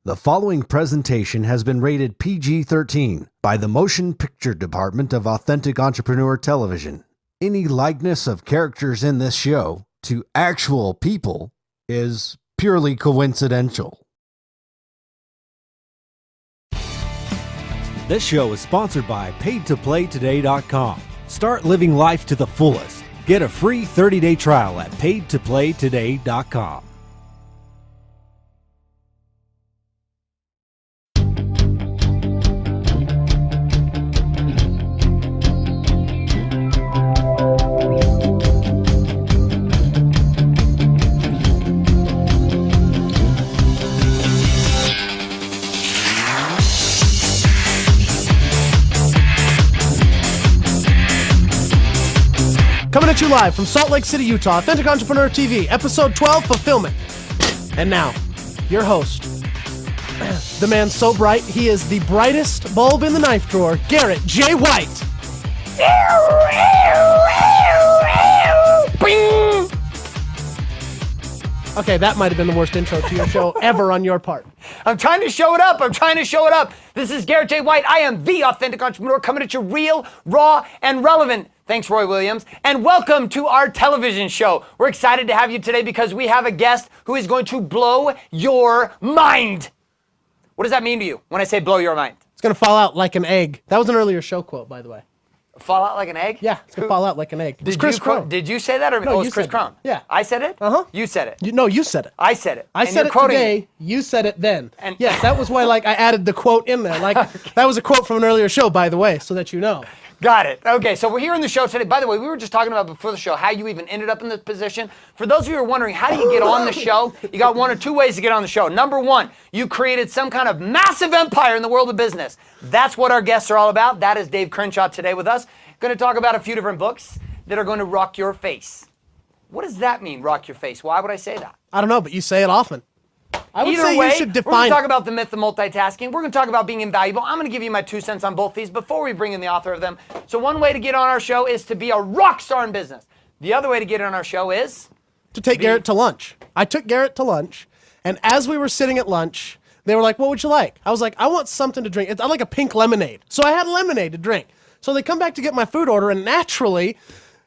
The following presentation has been rated PG-13 by the Motion Picture Department of Authentic Entrepreneur Television. Any likeness of characters in this show to actual people is purely coincidental. This show is sponsored by PaidToPlayToday.com. Start living life to the fullest. Get a free 30-day trial at PaidToPlayToday.com. Coming at you live from Salt Lake City, Utah, Authentic Entrepreneur TV, Episode 12, Fulfillment. And now, your host, the man so bright, he is the brightest bulb in the knife drawer, Garrett J. White. Bing! Okay, that might have been the worst intro to your show ever on your part. I'm trying to show it up. This is Garrett J. White. I am the Authentic Entrepreneur coming at you real, raw, and relevant. Thanks, Roy Williams. And welcome to our television show. We're excited to have you today because we have a guest who is going to blow your mind. What does that mean to you when I say blow your mind? It's going to fall out like an egg. That was an earlier show quote, by the way. Fall out like an egg? Yeah, it's going to fall out like an egg. It's Chris Crone. Did you say that? Or No, it's Chris Crone? Yeah. I said it? Uh-huh. You said it. You said it. I said it. I said it today, you said it then. And yes, that was why I added the quote in there. Okay. That was a quote from an earlier show, by the way, so that you know. Got it. Okay, so we're here in the show today. By the way, we were just talking about before the show how you even ended up in this position. For those of you who are wondering, how do you get on the show? You got one or two ways to get on the show. Number one, you created some kind of massive empire in the world of business. That's what our guests are all about. That is Dave Crenshaw today with us. Going to talk about a few different books that are going to rock your face. What does that mean, rock your face? Why would I say that? I don't know, but you say it often. I would Either say way, you should we're going define to talk about the myth of multitasking. We're going to talk about being invaluable. I'm going to give you my 2 cents on both these before we bring in the author of them. So one way to get on our show is to be a rock star in business. The other way to get on our show is to take Garrett to lunch. I took Garrett to lunch, and as we were sitting at lunch, they were like, what would you like? I was like, I want something to drink. I like a pink lemonade. So I had lemonade to drink. So they come back to get my food order, and naturally,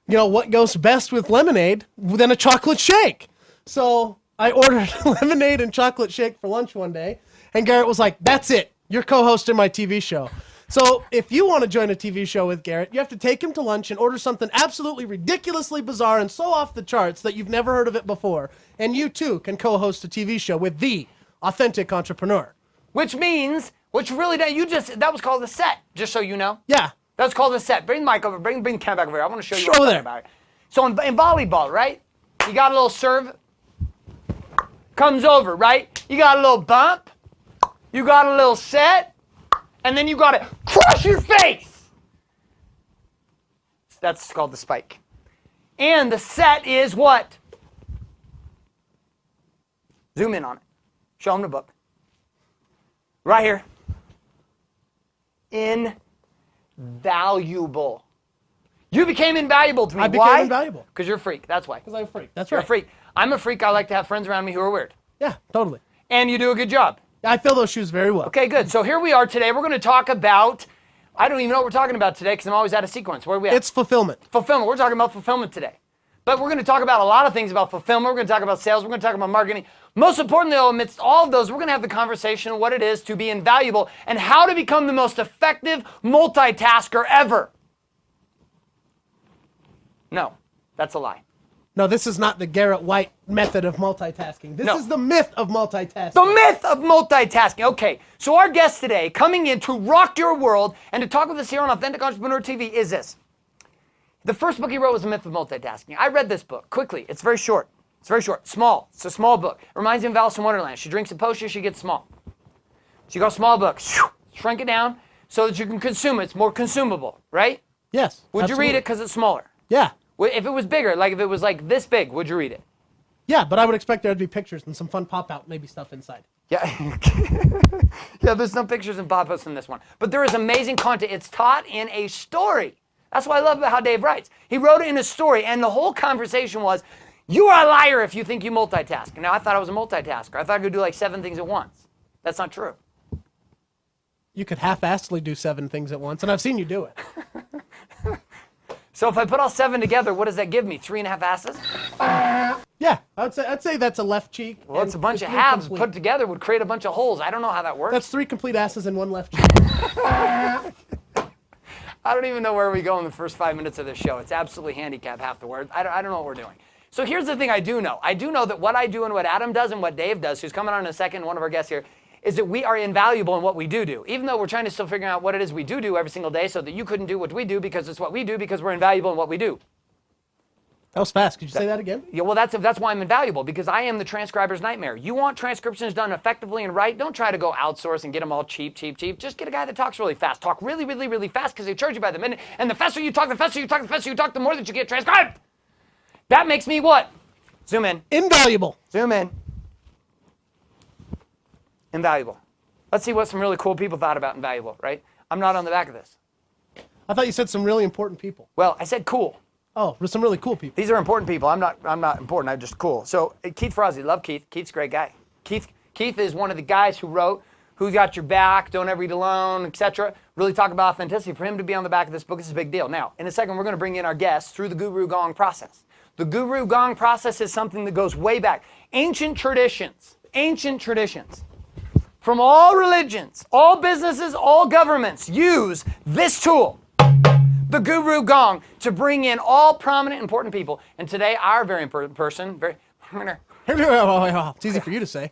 what goes best with lemonade than a chocolate shake? So I ordered lemonade and chocolate shake for lunch one day, and Garrett was like, that's it. You're co-hosting my TV show. So if you want to join a TV show with Garrett, you have to take him to lunch and order something absolutely ridiculously bizarre and so off the charts that you've never heard of it before. And you, too, can co-host a TV show with the Authentic Entrepreneur. Which means, that was called the set, just so you know. Yeah. That's called the set. Bring the mic over, bring Ken back over here. I want to show you Show what I'm there. talking about. So in volleyball, right? You got a little serve, comes over, right? You got a little bump, you got a little set, and then you got to crush your face. That's called the spike. And the set is what? Zoom in on it. Show them the book. Right here. Invaluable. You became invaluable to me. I became Why? invaluable. Because you're a freak. That's why. Because I'm a freak. That's You're right. a freak. I'm a freak. I like to have friends around me who are weird. Yeah, totally. And you do a good job. I fill those shoes very well. Okay, good. So here we are today. We're going to talk about, I don't even know what we're talking about today because I'm always out of sequence. Where are we at? It's fulfillment. Fulfillment. We're talking about fulfillment today. But we're going to talk about a lot of things about fulfillment. We're going to talk about sales. We're going to talk about marketing. Most importantly, though, amidst all of those, we're going to have the conversation on what it is to be invaluable and how to become the most effective multitasker ever. No, that's a lie. No, this is not the Garrett White method of multitasking. This is the myth of multitasking. The myth of multitasking. Okay, so our guest today, coming in to rock your world and to talk with us here on Authentic Entrepreneur TV is this. The first book he wrote was The Myth of Multitasking. I read this book quickly. It's very short. Small. It's a small book. It reminds me of Alice in Wonderland. She drinks a potion, she gets small. So you go small book, shrink it down so that you can consume it. It's more consumable, right? Yes. Would you read it because it's smaller? Yeah. If it was bigger, like if it was like this big, would you read it? Yeah, but I would expect there to be pictures and some fun pop-out maybe stuff inside. Yeah. Yeah, there's some pictures and pop-ups in this one. But there is amazing content. It's taught in a story. That's what I love about how Dave writes. He wrote it in a story, and the whole conversation was, you are a liar if you think you multitask. Now, I thought I was a multitasker. I thought I could do like 7 things at once. That's not true. You could half-assedly do 7 things at once, and I've seen you do it. So if I put all 7 together, what does that give me? 3.5 asses? Yeah, I'd say that's a left cheek. Well, it's a bunch of halves put together would create a bunch of holes. I don't know how that works. That's 3 complete asses and 1 left cheek. I don't even know where we go in the first 5 minutes of this show. It's absolutely handicapped half the words. I don't know what we're doing. So here's the thing I do know. I do know that what I do and what Adam does and what Dave does, who's coming on in a second, one of our guests here, is that we are invaluable in what we do. Even though we're trying to still figure out what it is we do every single day so that you couldn't do what we do because it's what we do because we're invaluable in what we do. That was fast. Could you say that again? Yeah, well, that's why I'm invaluable, because I am the transcriber's nightmare. You want transcriptions done effectively and right? Don't try to go outsource and get them all cheap. Just get a guy that talks really fast. Talk really, really, really fast because they charge you by the minute. And the faster you talk, the more that you get transcribed. That makes me what? Zoom in. Invaluable. Zoom in. Invaluable. Let's see what some really cool people thought about invaluable, right? I'm not on the back of this. I thought you said some really important people. Well, I said cool. Oh, there's some really cool people. These are important people. I'm not important. I'm just cool. So Keith Frozzi, love Keith. Keith's a great guy. Keith is one of the guys who wrote Who's Got Your Back, Don't Ever Eat Alone, etc. Really talk about authenticity. For him to be on the back of this book is a big deal. Now, in a second, we're going to bring in our guests through the Guru Gong process. The Guru Gong process is something that goes way back. Ancient traditions from all religions, all businesses, all governments use this tool, the Guru Gong, to bring in all prominent, important people. And today, our very important person, It's easy for you to say.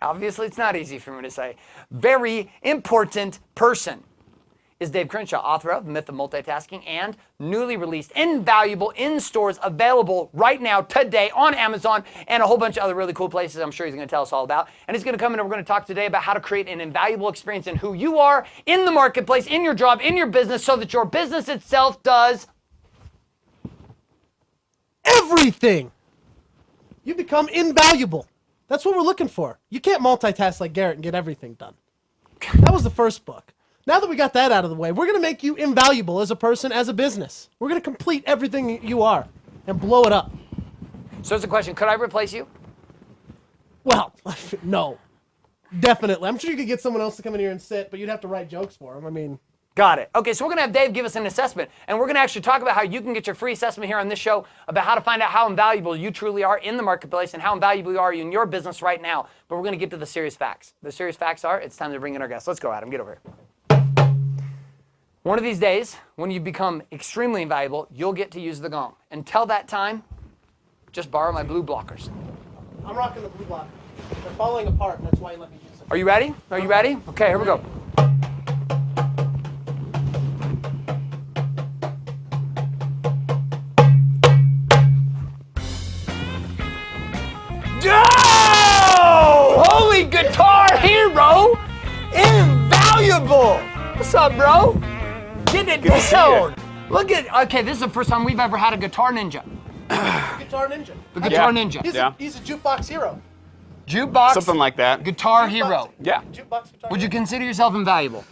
obviously it's not easy for me to say, very important person is Dave Crenshaw, author of The Myth of Multitasking and newly released Invaluable in stores, available right now, today on Amazon and a whole bunch of other really cool places I'm sure he's going to tell us all about. And he's going to come in and we're going to talk today about how to create an invaluable experience in who you are, in the marketplace, in your job, in your business, so that your business itself does everything. You become invaluable. That's what we're looking for. You can't multitask like Garrett and get everything done. That was the first book. Now that we got that out of the way, we're going to make you invaluable as a person, as a business. We're going to complete everything you are and blow it up. So it's a question, could I replace you? Well, no. Definitely. I'm sure you could get someone else to come in here and sit, but you'd have to write jokes for them. I mean... Got it. Okay, so we're going to have Dave give us an assessment, and we're going to actually talk about how you can get your free assessment here on this show about how to find out how invaluable you truly are in the marketplace and how invaluable you are in your business right now. But we're going to get to the serious facts. The serious facts are, it's time to bring in our guests. Let's go, Adam. Get over here. One of these days, when you become extremely invaluable, you'll get to use the gong. Until that time, just borrow my blue blockers. I'm rocking the blue blockers. They're falling apart, and that's why you let me use them. Are you ready? Are you ready? Okay, here we go. Oh! Holy guitar hero! Invaluable! What's up, bro? Get it down! Look at, okay, this is the first time we've ever had a guitar ninja. Guitar ninja. The guitar ninja. He's a jukebox hero. Jukebox. Something like that. Guitar hero. Yeah. Jukebox guitar Would you hero. consider yourself invaluable?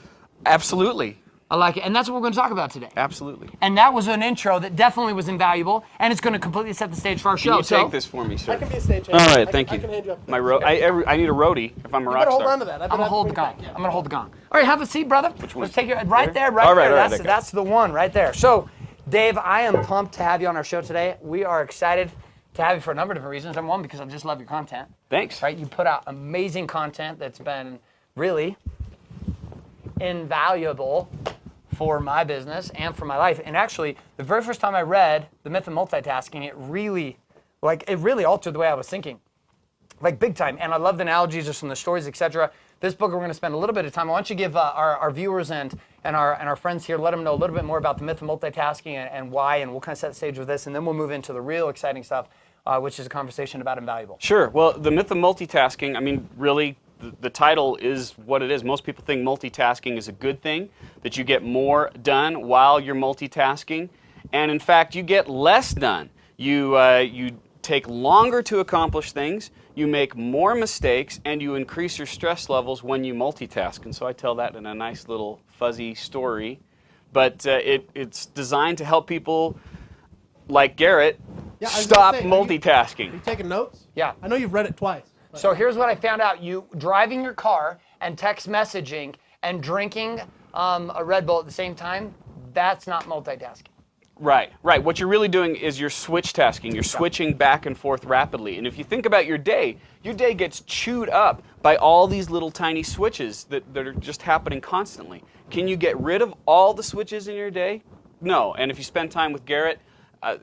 Absolutely. I like it, and that's what we're going to talk about today. Absolutely. And that was an intro that definitely was invaluable, and it's going to completely set the stage for our show. Can you take this for me, sir? I can be a stagehand. All right, thank you. I can hand you up. My I need a roadie if I'm a You rock better hold star. on to that. I'm gonna hold the gong. Yeah. I'm gonna hold the gong. All right, have a seat, brother. Which one? Let's take your right there, right All right, there. all right, That's the one right there. So, Dave, I am pumped to have you on our show today. We are excited to have you for a number of different reasons. Number one, because I just love your content. Thanks. Right, you put out amazing content that's been really invaluable for my business and for my life. And actually, the very first time I read The Myth of Multitasking, it really altered the way I was thinking, like big time. And I love the analogies just from the stories, etc. This book we're going to spend a little bit of time. Why don't you give our viewers and our friends here, let them know a little bit more about The Myth of Multitasking and why, and we'll kind of set the stage with this, and then we'll move into the real exciting stuff, which is a conversation about invaluable. Sure. Well, The Myth of Multitasking, I mean, really, the title is what it is. Most people think multitasking is a good thing, that you get more done while you're multitasking. And in fact, you get less done. You take longer to accomplish things, you make more mistakes, and you increase your stress levels when you multitask. And so I tell that in a nice little fuzzy story. But it's designed to help people like Garrett Yeah, I was stop gonna say, multitasking. Are you taking notes? Yeah. I know you've read it twice. So here's what I found out. You driving your car and text messaging and drinking a Red Bull at the same time, that's not multitasking. Right. What you're really doing is you're switch tasking. You're switching back and forth rapidly. And if you think about your day gets chewed up by all these little tiny switches that are just happening constantly. Can you get rid of all the switches in your day? No. And if you spend time with Garrett,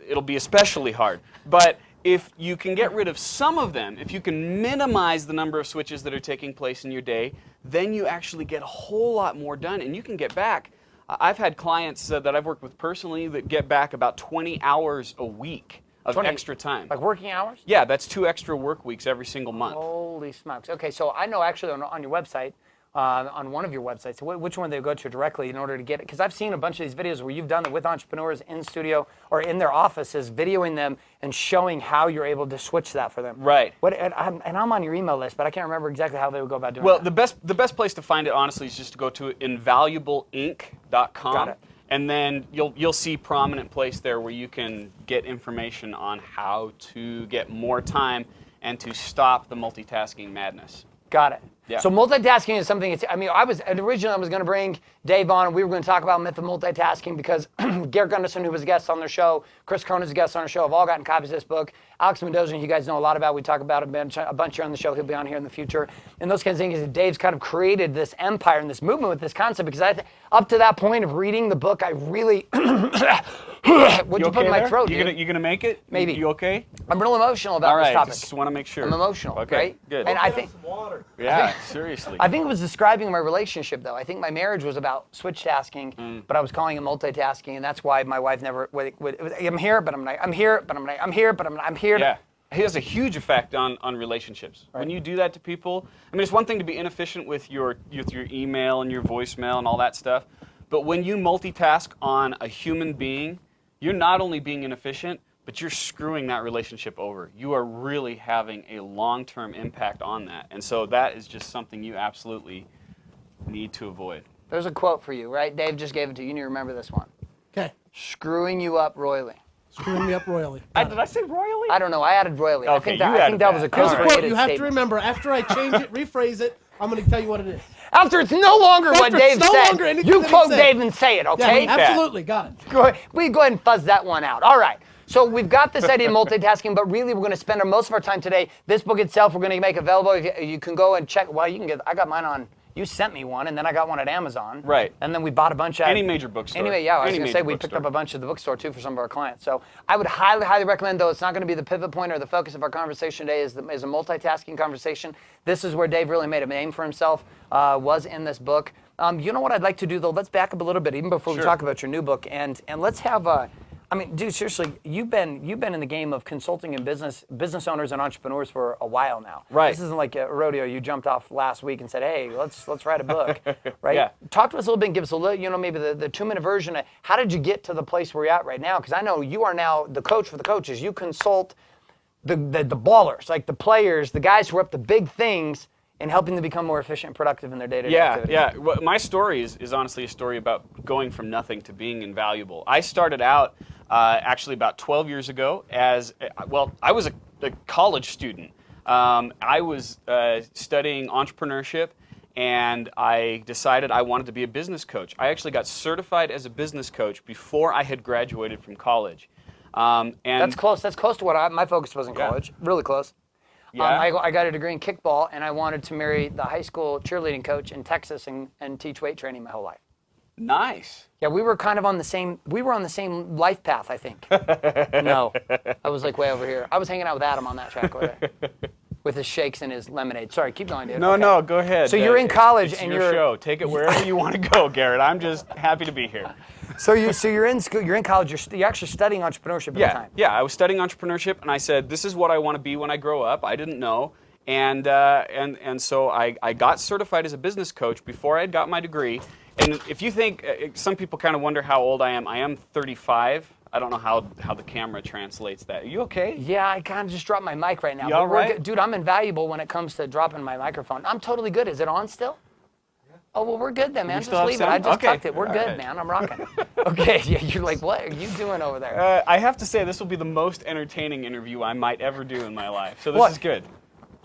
it'll be especially hard. But if you can get rid of some of them, if you can minimize the number of switches that are taking place in your day, then you actually get a whole lot more done, and you can get back. I've had clients that I've worked with personally that get back about 20 hours a week of extra time. Like working hours? Yeah, that's 2 extra work weeks every single month. Holy smokes. Okay, so I know actually on your website, on one of your websites, which one they go to directly in order to get it? Because I've seen a bunch of these videos where you've done it with entrepreneurs in studio or in their offices, videoing them and showing how you're able to switch that for them. Right. And I'm on your email list, but I can't remember exactly how they would go about doing Well, that. the best place to find it, honestly, is just to go to INVALUABLE.com. Got it. And then you'll see prominent place there where you can get information on how to get more time and to stop the multitasking madness. Got it. Yeah. So multitasking is something. Originally I was going to bring Dave on. We were going to talk about myth of multitasking because Garrett Gunderson, who was a guest on their show, Chris Cronin's a guest on our show, have all gotten copies of this book. Alex Mendoza, you guys know a lot about. We talk about a bunch here on the show. He'll be on here in the future. And those kinds of things. Dave's kind of created this empire and this movement with this concept because up to that point of reading the book, I really what'd you put in my throat? You gonna make it? Maybe. You okay? I'm real emotional about this topic. Just want to make sure. I'm emotional. Okay, right? good. And I think. Yeah, seriously. I think it was describing my relationship, though. I think my marriage was about switch tasking, but I was calling it multitasking, and that's why my wife never. I'm here, but I'm not. I'm here, but I'm not. I'm here, but I'm not. I'm here. Yeah. It has a huge effect on relationships. Right. When you do that to people, I mean, it's one thing to be inefficient with your email and your voicemail and all that stuff, but when you multitask on a human being, you're not only being inefficient, but you're screwing that relationship over. You are really having a long-term impact on that. And so that is just something you absolutely need to avoid. There's a quote for you, right? Dave just gave it to you. You need to remember this one. Okay. Screwing you up royally. Screwing me up royally. Did I say royally? I don't know. I added royally. Okay, I think that was a Here's a quote. creative You have to statement. remember, after I change it, rephrase it, I'm going to tell you what it is. After it's no longer what After it's Dave no said, longer anything you that he quote said. Dave and say it, okay? Yeah, absolutely. Got it. Go ahead and fuzz that one out. All right. So we've got this idea of multitasking, but really we're going to spend most of our time today. This book itself we're going to make available. You can go and check. Well, you can get. I got mine on. You sent me one, and then I got one at Amazon. Right. And then we bought a bunch at Any major bookstore. Anyway, yeah, I was Any going to say major we picked bookstore. up a bunch at the bookstore too for some of our clients. So I would highly, highly recommend. Though it's not going to be the pivot point or the focus of our conversation today. Is a multitasking conversation. This is where Dave really made a name for himself. Was in this book. You know what I'd like to do though? Let's back up a little bit, even before we talk about your new book, and let's have a. I mean, dude, seriously, you've been in the game of consulting and business owners and entrepreneurs for a while now. Right. This isn't like a rodeo. You jumped off last week and said, "Hey, let's write a book," right? Yeah. Talk to us a little bit and give us a little, maybe the 2-minute version of how did you get to the place where you're at right now? Because I know you are now the coach for the coaches. You consult the ballers, like the players, the guys who are up to big things, and helping them become more efficient and productive in their day-to-day activities. Yeah. Well, my story is honestly a story about going from nothing to being invaluable. I started out actually about 12 years ago as, I was a college student. I was studying entrepreneurship, and I decided I wanted to be a business coach. I actually got certified as a business coach before I had graduated from college. And That's close. That's close to what my focus was in college. Really close. Yeah. I got a degree in kickball, and I wanted to marry the high school cheerleading coach in Texas and teach weight training my whole life. Nice. Yeah, we were kind of on the same life path, I think. No, I was like way over here. I was hanging out with Adam on that track over there with his shakes and his lemonade. Sorry, keep going, dude. No, go ahead. So you're in college it's and your you're show. Take it wherever you want to go, Garrett. I'm just happy to be here. So you're in school. You're in college. You're actually studying entrepreneurship at the time. Yeah, I was studying entrepreneurship, and I said, this is what I want to be when I grow up. I didn't know. And so I got certified as a business coach before I had got my degree. And if you think, some people kind of wonder how old I am 35. I don't know how the camera translates that. Are you okay? Yeah, I kind of just dropped my mic right now. You all right? Good. Dude, I'm invaluable when it comes to dropping my microphone. I'm totally good. Is it on still? Oh, well, we're good then, man. still Just have leave it. sound? I just Okay. tucked it. We're All good, right. man. I'm rocking. Okay, yeah, you're like, what are you doing over there? I have to say, this will be the most entertaining interview I might ever do in my life. So this is good.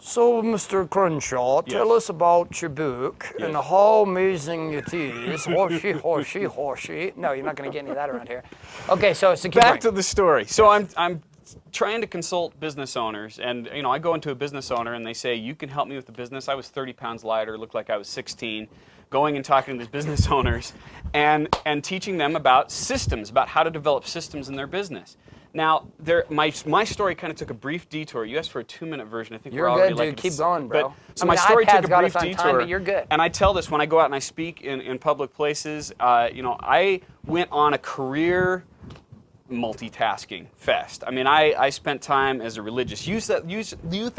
So, Mr. Crenshaw, tell us about your book and how amazing it is. Horsey, horsey, horsey. No, you're not going to get any of that around here. Okay, so back to the story. So I'm trying to consult business owners, and I go into a business owner and they say, you can help me with the business. I was 30 pounds lighter, looked like I was 16. Going and talking to these business owners and teaching them about systems, about how to develop systems in their business. Now, my story kind of took a brief detour. You asked for a 2-minute version. I think you're we're already good, dude. Keep going, bro. So my story took a brief detour. Time, but you're good. And I tell this when I go out and I speak in public places. I went on a career multitasking fest. I mean, I spent time as a religious youth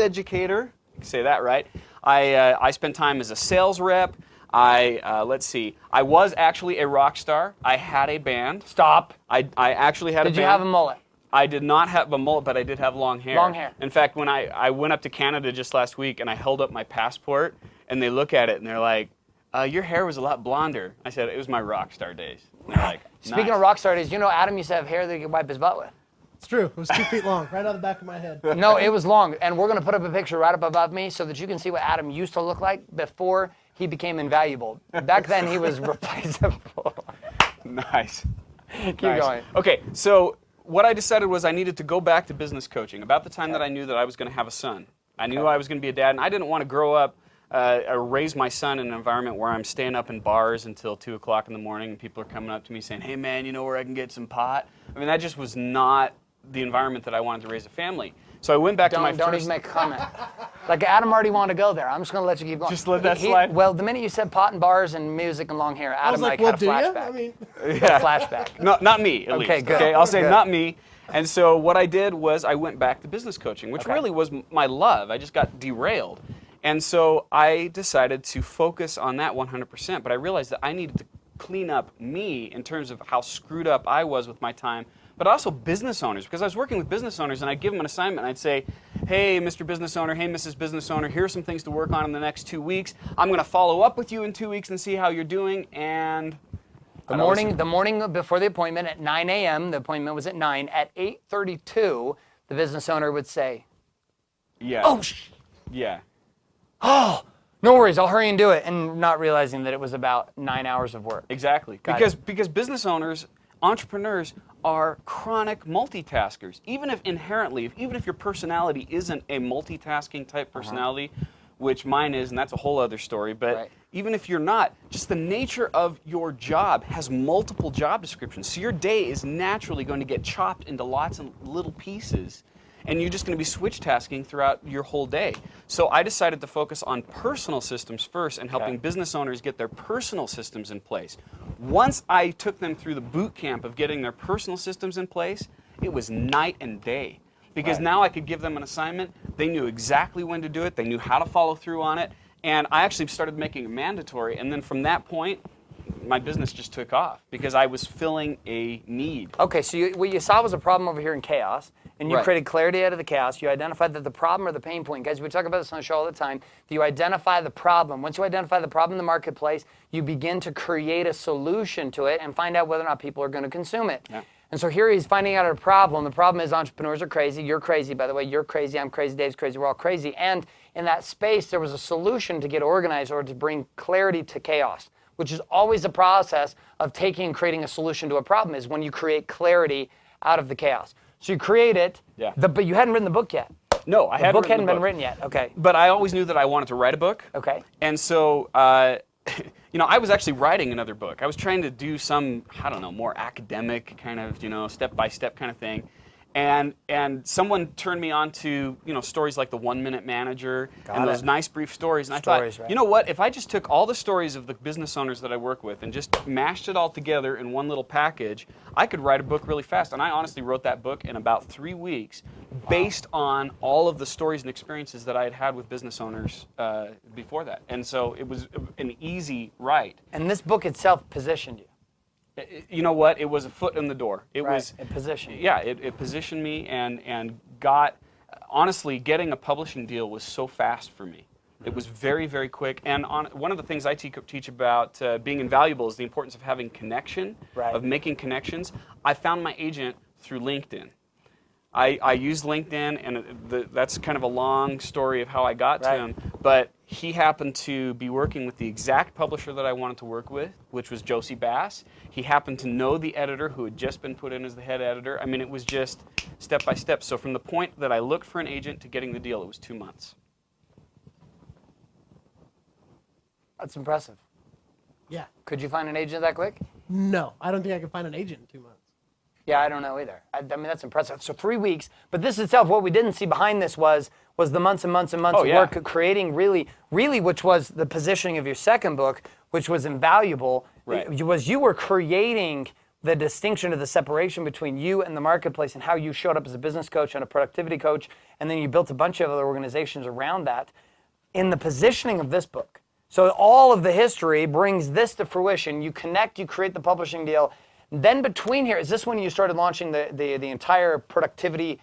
educator. You can say that right. I spent time as a sales rep. Let's see. I was actually a rock star. I had a band. Stop. I actually had a band. Did you have a mullet? I did not have a mullet, but I did have long hair. Long hair. In fact, when I went up to Canada just last week and I held up my passport and they look at it and they're like, your hair was a lot blonder. I said, it was my rock star days. And they're like, Speaking nice. of rock star days, Adam used to have hair that he could wipe his butt with. It's true. It was 2 feet long, right on the back of my head. No, it was long. And we're going to put up a picture right up above me so that you can see what Adam used to look like before he became invaluable. Back then, he was replaceable. Nice. Keep going. Okay, so what I decided was I needed to go back to business coaching about the time that I knew that I was going to have a son. I knew I was going to be a dad, and I didn't want to grow up or raise my son in an environment where I'm staying up in bars until 2 o'clock in the morning and people are coming up to me saying, hey man, you know where I can get some pot? I mean, that just was not the environment that I wanted to raise a family. So I went back to my Don't even make a comment. Like Adam already wanted to go there. I'm just going to let you keep going. Just let that slide? Well, the minute you said pot and bars and music and long hair, Adam I was like, had a do you? flashback. I mean, Yeah. Flashback. No, not me, at least. Good. Okay, I'll say Good. not me. And so what I did was I went back to business coaching, which really was my love. I just got derailed. And so I decided to focus on that 100%, but I realized that I needed to clean up me in terms of how screwed up I was with my time, but also business owners, because I was working with business owners and I'd give them an assignment and I'd say, hey, Mr. Business Owner, hey, Mrs. Business Owner, here are some things to work on in the next 2 weeks. I'm going to follow up with you in 2 weeks and see how you're doing. And The morning before the appointment at 9 a.m., the appointment was at 9, at 8:32, the business owner would say, yeah. oh, Yeah. oh, no worries, I'll hurry and do it, and not realizing that it was about 9 hours of work. Exactly. Because business owners, entrepreneurs are chronic multitaskers. Even if your personality isn't a multitasking type personality, which mine is, and that's a whole other story, but even if you're not, just the nature of your job has multiple job descriptions. So your day is naturally going to get chopped into lots of little pieces, and you're just going to be switch tasking throughout your whole day. So I decided to focus on personal systems first and helping business owners get their personal systems in place. Once I took them through the boot camp of getting their personal systems in place, it was night and day. Because now I could give them an assignment. They knew exactly when to do it. They knew how to follow through on it. And I actually started making it mandatory. And then from that point, my business just took off because I was filling a need. Okay, so what you saw was a problem over here in chaos, and you created clarity out of the chaos. You identified that the problem or the pain point, guys, we talk about this on the show all the time, that you identify the problem. Once you identify the problem in the marketplace, you begin to create a solution to it and find out whether or not people are going to consume it. Yeah. And so here he's finding out a problem. The problem is entrepreneurs are crazy. You're crazy, by the way. You're crazy. I'm crazy. Dave's crazy. We're all crazy. And in that space, there was a solution to get organized or to bring clarity to chaos, which is always the process of taking and creating a solution to a problem, is when you create clarity out of the chaos. So you create it, but you hadn't written the book yet. No, I hadn't. The book hadn't been written yet. Okay. But I always knew that I wanted to write a book. Okay. And so, I was actually writing another book. I was trying to do some, more academic kind of, step-by-step kind of thing. And someone turned me on to, stories like the 1 Minute Manager and those nice brief stories. And I thought, you know what, if I just took all the stories of the business owners that I work with and just mashed it all together in one little package, I could write a book really fast. And I honestly wrote that book in about 3 weeks based on all of the stories and experiences that I had had with business owners before that. And so it was an easy write. And this book itself positioned you. You know what? It was a foot in the door. It positioned you. Yeah, it positioned me and honestly, getting a publishing deal was so fast for me. It was very, very quick. And one of the things I teach about being invaluable is the importance of having connection, of making connections. I found my agent through LinkedIn. I used LinkedIn, and that's kind of a long story of how I got to him. But he happened to be working with the exact publisher that I wanted to work with, which was Josie Bass. He happened to know the editor who had just been put in as the head editor. I mean, it was just step by step. So from the point that I looked for an agent to getting the deal, it was 2 months. That's impressive. Yeah. Could you find an agent that quick? No, I don't think I could find an agent in 2 months. Yeah, I don't know either. I mean, that's impressive. So 3 weeks, but this itself, what we didn't see behind this was the months and months and months of work of creating really, which was the positioning of your second book, which was invaluable. Right. You were creating the distinction of the separation between you and the marketplace and how you showed up as a business coach and a productivity coach, and then you built a bunch of other organizations around that. In the positioning of this book, so all of the history brings this to fruition. You connect, you create the publishing deal. Then between here, is this when you started launching the entire productivity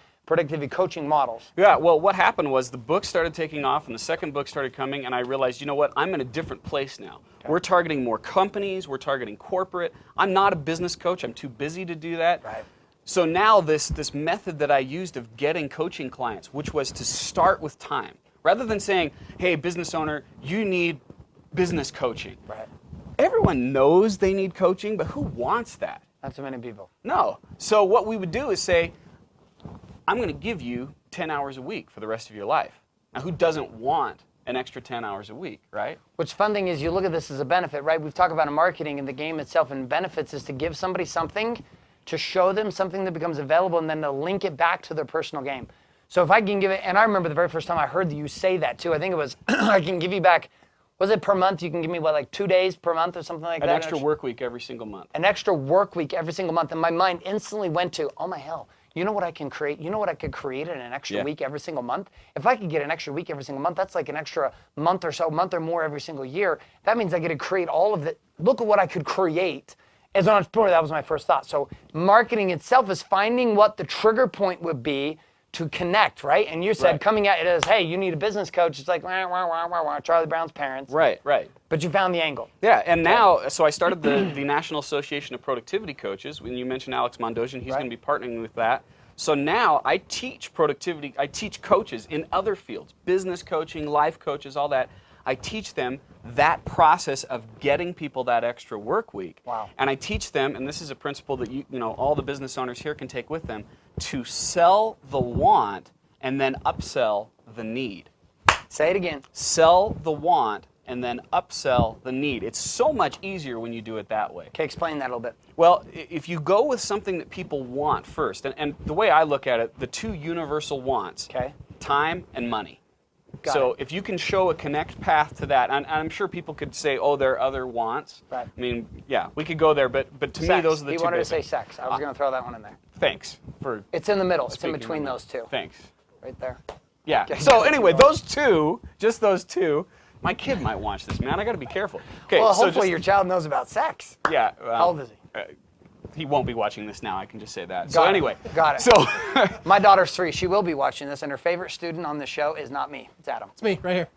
coaching models? Yeah, well, what happened was the book started taking off and the second book started coming, and I realized, you know what, I'm in a different place now. Okay. We're targeting more companies, we're targeting corporate. I'm not a business coach, I'm too busy to do that. Right. So now this method that I used of getting coaching clients, which was to start with time. Rather than saying, hey, business owner, you need business coaching. Right. Everyone knows they need coaching, but who wants that? Not too many people. No. So what we would do is say, I'm going to give you 10 hours a week for the rest of your life. Now, who doesn't want an extra 10 hours a week, right? What's fun thing is you look at this as a benefit, right? We've talked about in marketing and the game itself, and benefits is to give somebody something, to show them something that becomes available, and then to link it back to their personal game. So if I can give it, and I remember the very first time I heard you say that too, I think it was, I can give you back, was it per month? You can give me, what, like 2 days per month or something like that? An extra work week every single month. An extra work week every single month. And my mind instantly went to, oh my hell, you know what I can create? You know what I could create in an extra week every single month? If I could get an extra week every single month, that's like an extra month or more every single year. That means I get to create all of it. Look at what I could create. As an entrepreneur, that was my first thought. So marketing itself is finding what the trigger point would be to connect, right? And you said coming at it as, hey, you need a business coach. It's like, wah, wah, wah, wah, wah, Charlie Brown's parents. Right, right. But you found the angle. Yeah, and now, so I started the National Association of Productivity Coaches. When you mentioned Alex Mondosian, he's going to be partnering with that. So now I teach productivity, I teach coaches in other fields, business coaching, life coaches, all that. I teach them that process of getting people that extra work week. Wow. And I teach them, and this is a principle that you know all the business owners here can take with them, to sell the want and then upsell the need. Say it again. Sell the want and then upsell the need. It's so much easier when you do it that way. Okay, explain that a little bit. Well, if you go with something that people want first, and the way I look at it, the two universal wants, time and money. So if you can show a connect path to that, and I'm sure people could say, oh, there are other wants. Right. I mean, yeah, we could go there, but to me, those are the two. He wanted to basic. say sex. I was going to throw that one in there. Thanks for. It's in the middle. It's in between those two. Thanks. Right there. Yeah. So anyway, those two, just those two. My kid might watch this, man. I got to be careful. Okay. Well, so hopefully your child knows about sex. Yeah. How old is he? He won't be watching this now. I can just say that. Got it. Anyway. Got it. So. My daughter's 3. She will be watching this, and her favorite student on the show is not me. It's Adam. It's me, right here.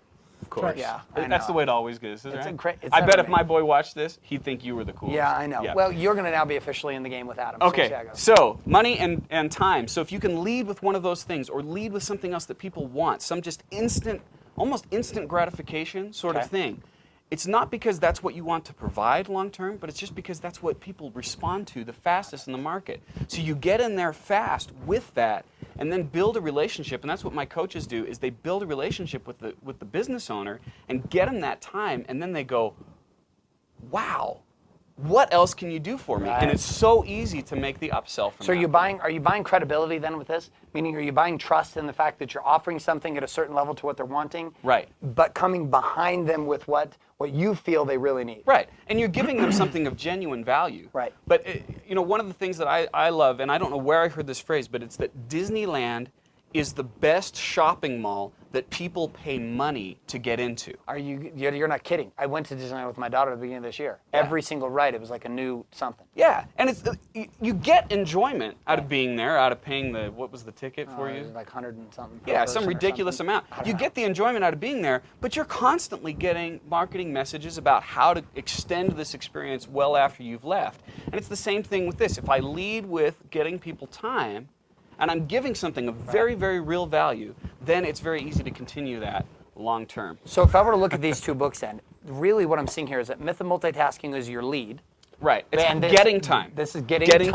Of course. Yeah, That's the way it always goes, isn't It's it? it's I bet if amazing. my boy watched this, he'd think you were the coolest. Yeah, I know. Yeah. Well, you're going to now be officially in the game with Adam. So we'll see how Okay, it goes. so money and time. So if you can lead with one of those things or lead with something else that people want, some just instant, almost instant gratification sort of thing, it's not because that's what you want to provide long term, but it's just because that's what people respond to the fastest in the market. So you get in there fast with that and then build a relationship, and that's what my coaches do, is they build a relationship with the business owner and get them that time, and then they go, wow, what else can you do for me? Right. And it's so easy to make the upsell from So that. are you buying credibility then with this? Meaning, are you buying trust in the fact that you're offering something at a certain level to what they're wanting? Right. But coming behind them with what you feel they really need. Right, and you're giving them something of genuine value. Right. But you know, one of the things that I love, and I don't know where I heard this phrase, but it's that Disneyland is the best shopping mall that people pay money to get into. You're not kidding. I went to Disneyland with my daughter at the beginning of this year. Yeah. Every single ride, it was like a new something. Yeah, and it's you get enjoyment out of being there, out of paying what was the ticket for It you? was like 100 and something. Yeah, some ridiculous amount. You get the enjoyment out of being there, but you're constantly getting marketing messages about how to extend this experience well after you've left. And it's the same thing with this. If I lead with getting people time, and I'm giving something of very, very real value, then it's very easy to continue that long term. So if I were to look at these two books then, really what I'm seeing here is that Myth of Multitasking is your lead. Right. It's And getting time. This is getting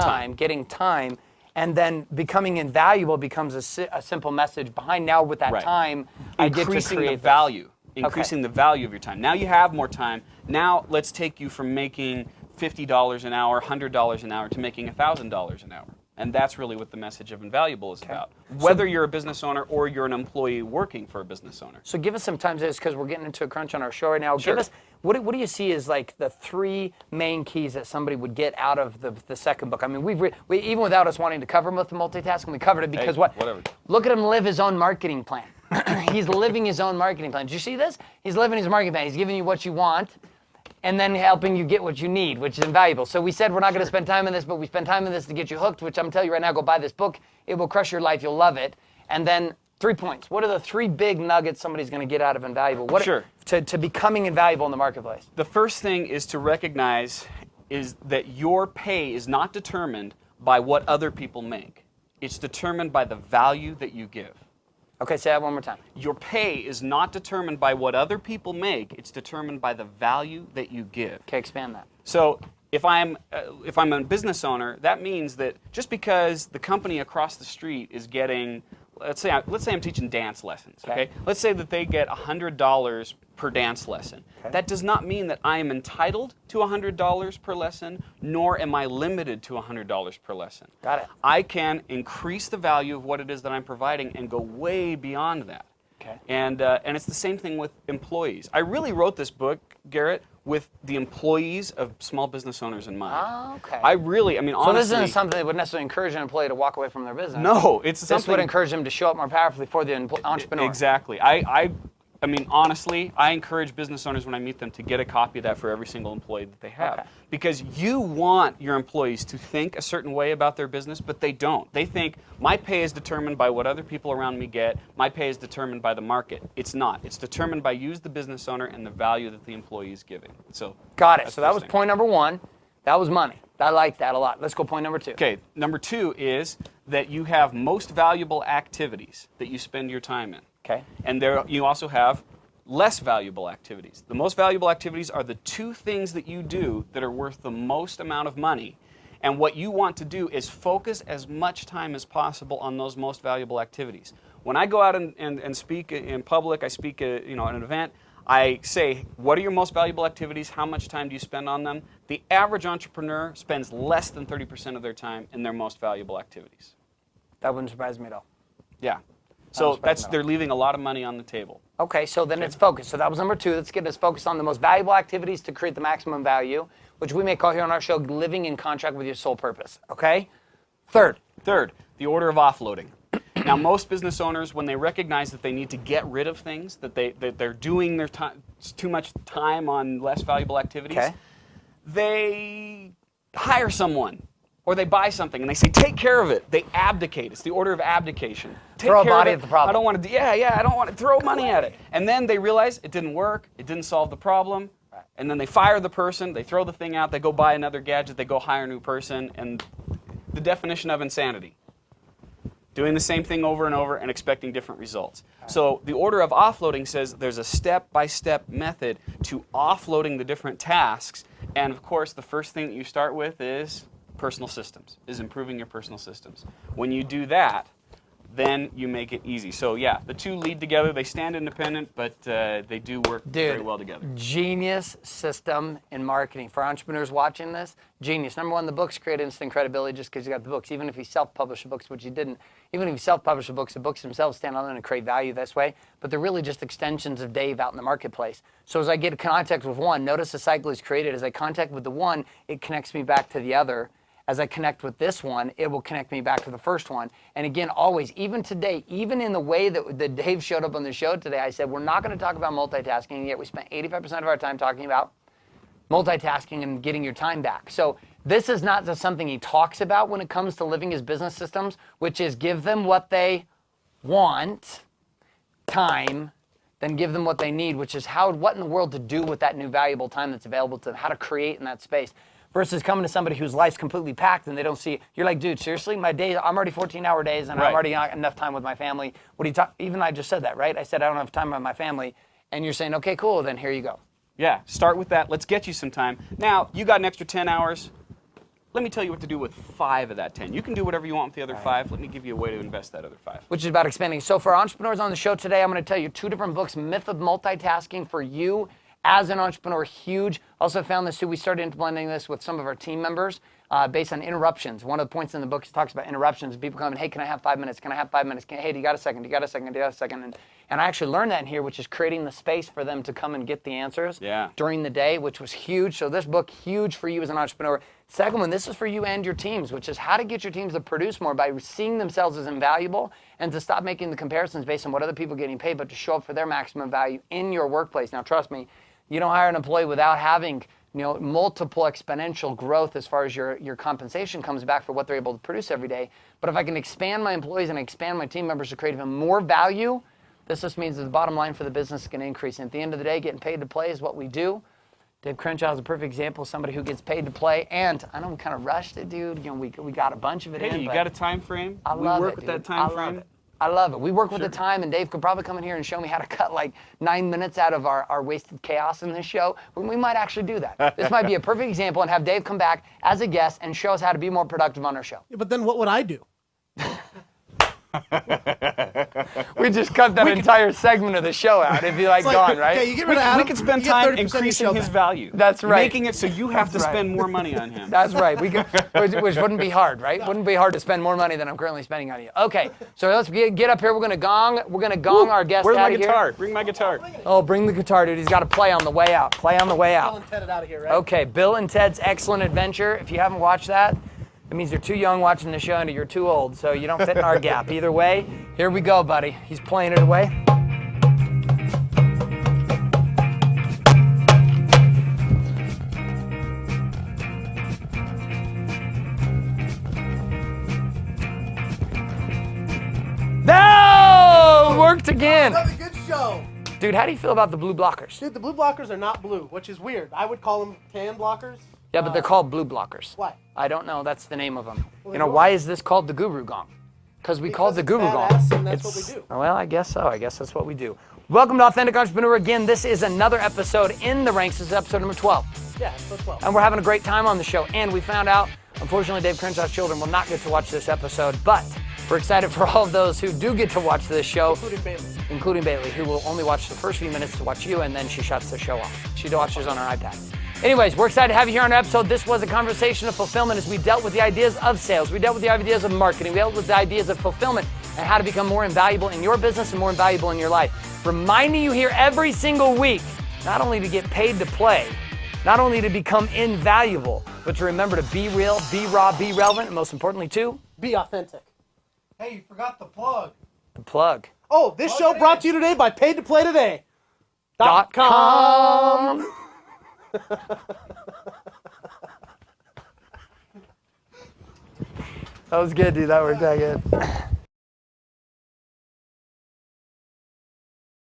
time. And then becoming invaluable becomes a simple message behind. Now with that Right. time, I get to Increasing create the this. value. Increasing the value of your time. Now you have more time. Now let's take you from making $50 an hour, $100 an hour to making $1,000 an hour. And that's really what the message of Invaluable is about. Whether you're a business owner or you're an employee working for a business owner. So give us some time, because we're getting into a crunch on our show right now. Sure. Give us, what do you see as like the 3 main keys that somebody would get out of the second book? I mean, we even without us wanting to cover multitasking, we covered it because whatever. Look at him live his own marketing plan. He's living his own marketing plan. Did you see this? He's living his marketing plan. He's giving you what you want, and then helping you get what you need, which is invaluable. So we said we're not going to spend time on this, but we spend time on this to get you hooked, which I'm telling you right now, go buy this book. It will crush your life. You'll love it. And then 3 points. What are the 3 big nuggets somebody's going to get out of Invaluable? Sure. To becoming invaluable in the marketplace. The first thing is to recognize is that your pay is not determined by what other people make. It's determined by the value that you give. Okay, say that one more time. Your pay is not determined by what other people make. It's determined by the value that you give. Okay, expand that. So if I'm a business owner, that means that just because the company across the street is getting, let's say I'm teaching dance lessons. Okay. Let's say that they get $100 per dance lesson. Okay. That does not mean that I am entitled to $100 per lesson, nor am I limited to $100 per lesson. Got it. I can increase the value of what it is that I'm providing and go way beyond that. Okay. And it's the same thing with employees. I really wrote this book, Garrett, with the employees of small business owners in mind. Oh, okay. honestly. So this isn't something that would necessarily encourage an employee to walk away from their business. No, it's something. This would encourage them to show up more powerfully for the entrepreneur. Exactly. Honestly, I encourage business owners when I meet them to get a copy of that for every single employee that they have. Okay. Because you want your employees to think a certain way about their business, but they don't. They think, my pay is determined by what other people around me get. My pay is determined by the market. It's not. It's determined by you, the business owner, and the value that the employee is giving. So got it. So that was point number 1. That was money. I like that a lot. Let's go point number 2. Okay, number 2 is that you have most valuable activities that you spend your time in. Okay. And there you also have less valuable activities. The most valuable activities are the 2 things that you do that are worth the most amount of money. And what you want to do is focus as much time as possible on those most valuable activities. When I go out and speak in public, I speak at an event, I say, what are your most valuable activities? How much time do you spend on them? The average entrepreneur spends less than 30% of their time in their most valuable activities. That wouldn't surprise me at all. Yeah. So they're leaving a lot of money on the table. Okay, so then it's focus. So that was number 2. Let's get us focused on the most valuable activities to create the maximum value, which we may call here on our show living in contract with your sole purpose. Okay? Third, the order of offloading. Now, most business owners, when they recognize that they need to get rid of things, that they're doing their time too much time on less valuable activities, they hire someone. Or they buy something and they say, take care of it. They abdicate. It's the order of abdication. Throw a body at the problem. I don't want to, I don't want to throw money at it. And then they realize it didn't work, it didn't solve the problem, and then they fire the person, they throw the thing out, they go buy another gadget, they go hire a new person, and the definition of insanity. Doing the same thing over and over and expecting different results. So the order of offloading says there's a step-by-step method to offloading the different tasks, and of course the first thing that you start with is personal systems, is improving your personal systems. When you do that, then you make it easy. So yeah, the 2 lead together, they stand independent, but they do work very well together. Genius system in marketing. For entrepreneurs watching this, genius. Number 1, the books create instant credibility just because you got the books. Even if you self-publish the books, which you didn't, even if you self-publish the books themselves stand alone and create value this way, but they're really just extensions of Dave out in the marketplace. So as I get in contact with one, notice the cycle is created. As I contact with the one, it connects me back to the other. As I connect with this one, it will connect me back to the first one. And again, always, even today, even in the way that Dave showed up on the show today, I said, we're not going to talk about multitasking, and yet we spent 85% of our time talking about multitasking and getting your time back. So this is not just something he talks about when it comes to living his business systems, which is give them what they want, time, then give them what they need, which is what in the world to do with that new valuable time that's available to them, how to create in that space. versus coming to somebody whose life's completely packed and they don't see, you're like, dude, seriously, my day, I'm already 14-hour days and I'm already not enough time with my family. What do you talk? Even I just said that, right? I said I don't have time with my family, and you're saying, okay, cool, then here you go. Yeah, start with that. Let's get you some time. Now, you got an extra 10 hours. Let me tell you what to do with 5 of that 10. You can do whatever you want with the other 5. Let me give you a way to invest that other 5. Which is about expanding. So for our entrepreneurs on the show today, I'm going to tell you 2 different books, Myth of Multitasking for you as an entrepreneur, huge. Also found this too. We started implementing this with some of our team members based on interruptions. One of the points in the book talks about interruptions. People come in, hey, can I have 5 minutes? Can I have 5 minutes? Hey, do you got a second? Do you got a second? Do you got a second? And I actually learned that in here, which is creating the space for them to come and get the answers during the day, which was huge. So this book, huge for you as an entrepreneur. Second one, this is for you and your teams, which is how to get your teams to produce more by seeing themselves as invaluable and to stop making the comparisons based on what other people are getting paid, but to show up for their maximum value in your workplace. Now, trust me, you don't hire an employee without having multiple exponential growth as far as your compensation comes back for what they're able to produce every day. But if I can expand my employees and expand my team members to create even more value, this just means that the bottom line for the business is going to increase. And at the end of the day, getting paid to play is what we do. Dave Crenshaw is a perfect example of somebody who gets paid to play. And I know we kind of rushed it, dude. We got a bunch of it in. Hey, you got a time frame? I love it, We work with that time frame. I love it. We work with the time, and Dave could probably come in here and show me how to cut like 9 minutes out of our wasted chaos in this show. We might actually do that. This might be a perfect example, and have Dave come back as a guest and show us how to be more productive on our show. Yeah, but then what would I do? We just cut that entire segment of the show out. It'd be like gone, right? Okay, you get rid of Adam, We could spend you get time 30% of the increasing show his back. value. That's right. Making it so you have to spend more money on him. That's right. We could, which wouldn't be hard, right? Wouldn't be hard to spend more money than I'm currently spending on you. Okay, so let's get up here. We're gonna gong. We're gonna gong our guest Where's out my of guitar? here. Bring my guitar. Oh, bring the guitar, dude. He's got to play on the way out. Play on the way Bill out. and Ted it out of here, right? Okay, Bill and Ted's Excellent Adventure. If you haven't watched that, it means you're too young watching the show and you're too old, so you don't fit in our gap. Either way, here we go, buddy. He's playing it away. No! Worked again. Another good show. Dude, how do you feel about the blue blockers? Dude, the blue blockers are not blue, which is weird. I would call them tan blockers. Yeah, but they're called blue blockers. Why? I don't know. That's the name of them. Well, they Why is this called the Guru Gong? Because we call it the it's Guru Gong. badass and that's what we do. Well, I guess so. I guess that's what we do. Welcome to Authentic Entrepreneur. Again, this is another episode in the ranks. This is episode number 12. Yeah, so 12. And we're having a great time on the show. And we found out, unfortunately, Dave Crenshaw's children will not get to watch this episode, but we're excited for all of those who do get to watch this show. Including Bailey, who will only watch the first few minutes to watch you, and then she shuts the show off. She watches on her iPad. Anyways, we're excited to have you here on our episode. This was a conversation of fulfillment as we dealt with the ideas of sales. We dealt with the ideas of marketing. We dealt with the ideas of fulfillment and how to become more invaluable in your business and more invaluable in your life. Reminding you here every single week, not only to get paid to play, not only to become invaluable, but to remember to be real, be raw, be relevant, and most importantly, to Be authentic. Hey, you forgot the plug. the plug. Oh, this show brought to you today by PaidToPlayToday.com. That was good, dude. That worked out good.